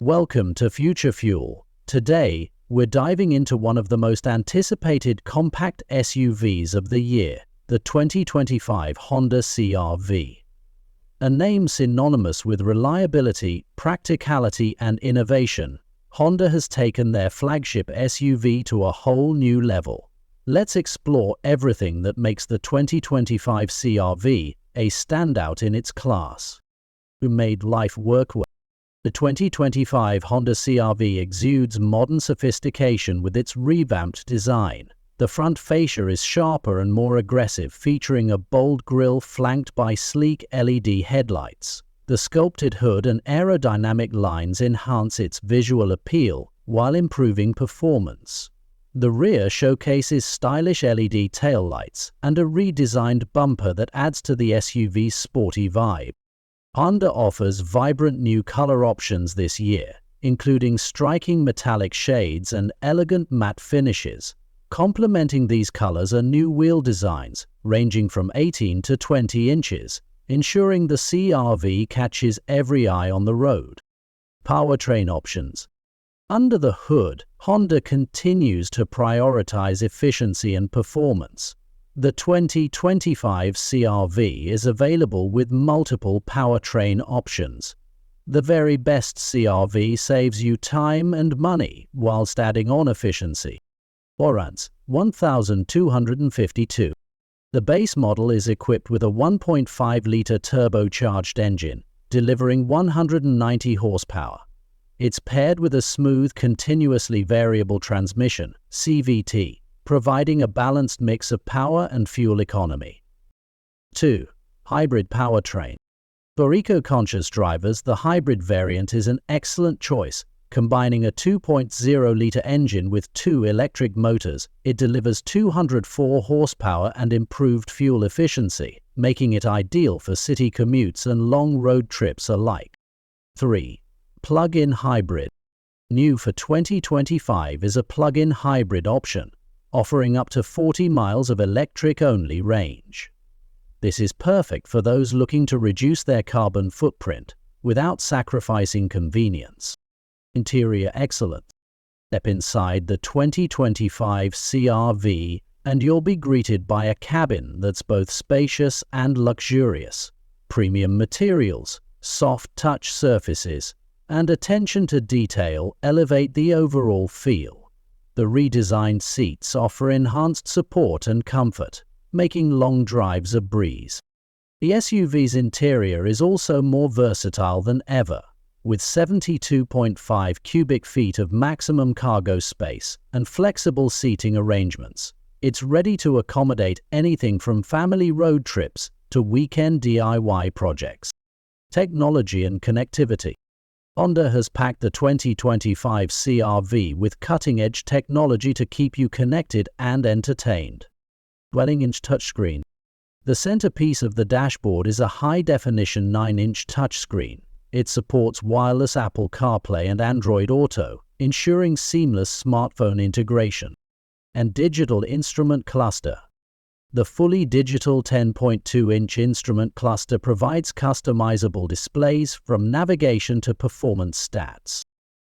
Welcome to Future Fuel. Today, we're diving into one of the most anticipated compact SUVs of the year, the 2025 Honda CR-V. A name synonymous with reliability, practicality, and innovation, Honda has taken their flagship SUV to a whole new level. Let's explore everything that makes the 2025 CR-V a standout in its class. Who made life work well? The 2025 Honda CR-V exudes modern sophistication with its revamped design. The front fascia is sharper and more aggressive, featuring a bold grille flanked by sleek LED headlights. The sculpted hood and aerodynamic lines enhance its visual appeal while improving performance. The rear showcases stylish LED taillights and a redesigned bumper that adds to the SUV's sporty vibe. Honda offers vibrant new color options this year, including striking metallic shades and elegant matte finishes. Complementing these colors are new wheel designs, ranging from 18 to 20 inches, ensuring the CR-V catches every eye on the road. Powertrain options. Under the hood, Honda continues to prioritize efficiency and performance. The 2025 CR-V is available with multiple powertrain options. The very best CR-V saves you time and money whilst adding on efficiency. Warrants, 1,252. The base model is equipped with a 1.5-liter turbocharged engine, delivering 190 horsepower. It's paired with a smooth, continuously variable transmission, CVT, providing a balanced mix of power and fuel economy. 2. Hybrid powertrain. For eco-conscious drivers, the hybrid variant is an excellent choice. Combining a 2.0-liter engine with two electric motors, it delivers 204 horsepower and improved fuel efficiency, making it ideal for city commutes and long road trips alike. 3. Plug-in hybrid. New for 2025 is a plug-in hybrid option, offering up to 40 miles of electric-only range. This is perfect for those looking to reduce their carbon footprint without sacrificing convenience. Interior excellence. Step inside the 2025 CR-V and you'll be greeted by a cabin that's both spacious and luxurious. Premium materials, soft touch surfaces, and attention to detail elevate the overall feel. The redesigned seats offer enhanced support and comfort, making long drives a breeze. The SUV's interior is also more versatile than ever, with 72.5 cubic feet of maximum cargo space and flexible seating arrangements. It's ready to accommodate anything from family road trips to weekend DIY projects. Technology and connectivity. Honda has packed the 2025 CR-V with cutting-edge technology to keep you connected and entertained. 12-inch touchscreen. The centerpiece of the dashboard is a high-definition 9-inch touchscreen. It supports wireless Apple CarPlay and Android Auto, ensuring seamless smartphone integration. And digital instrument cluster. The fully digital 10.2-inch instrument cluster provides customizable displays from navigation to performance stats.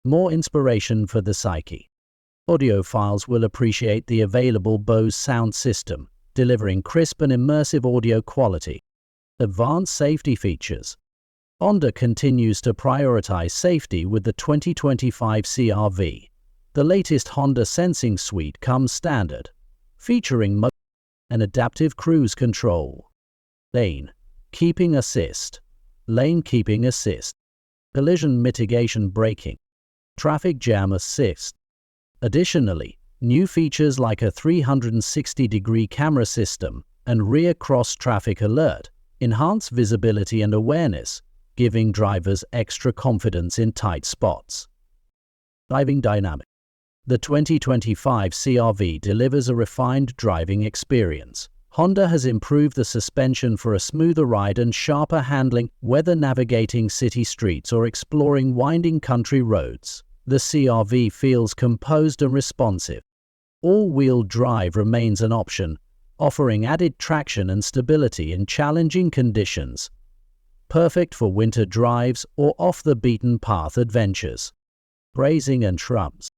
More inspiration for the psyche. Audiophiles will appreciate the available Bose sound system, delivering crisp and immersive audio quality. Advanced safety features. Honda continues to prioritize safety with the 2025 CR-V. The latest Honda Sensing Suite comes standard, featuring an adaptive cruise control, lane keeping assist, collision mitigation braking, traffic jam assist. Additionally, new features like a 360-degree camera system and rear cross-traffic alert enhance visibility and awareness, giving drivers extra confidence in tight spots. Driving dynamic. The 2025 CR-V delivers a refined driving experience. Honda has improved the suspension for a smoother ride and sharper handling, whether navigating city streets or exploring winding country roads. The CR-V feels composed and responsive. All-wheel drive remains an option, offering added traction and stability in challenging conditions. Perfect for winter drives or off-the-beaten-path adventures. grazing and shrubs.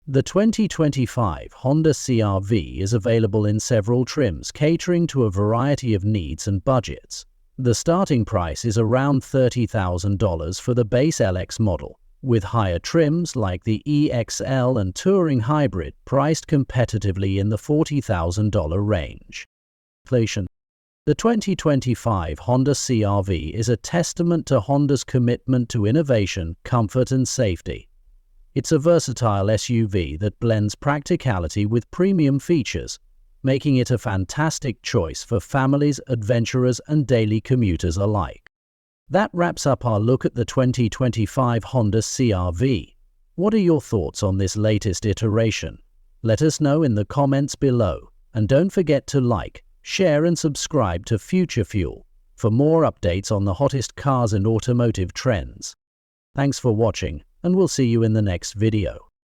The 2025 Honda CR-V is available in several trims, catering to a variety of needs and budgets. The starting price is around $30,000 for the base LX model, with higher trims like the EXL and Touring Hybrid priced competitively in the $40,000 range. The 2025 Honda CR-V is a testament to Honda's commitment to innovation, comfort and safety. It's a versatile SUV that blends practicality with premium features, making it a fantastic choice for families, adventurers and daily commuters alike. That wraps up our look at the 2025 Honda CR-V. What are your thoughts on this latest iteration? Let us know in the comments below, and don't forget to like, share and subscribe to Future Fuel for more updates on the hottest cars and automotive trends. Thanks for watching, and we'll see you in the next video.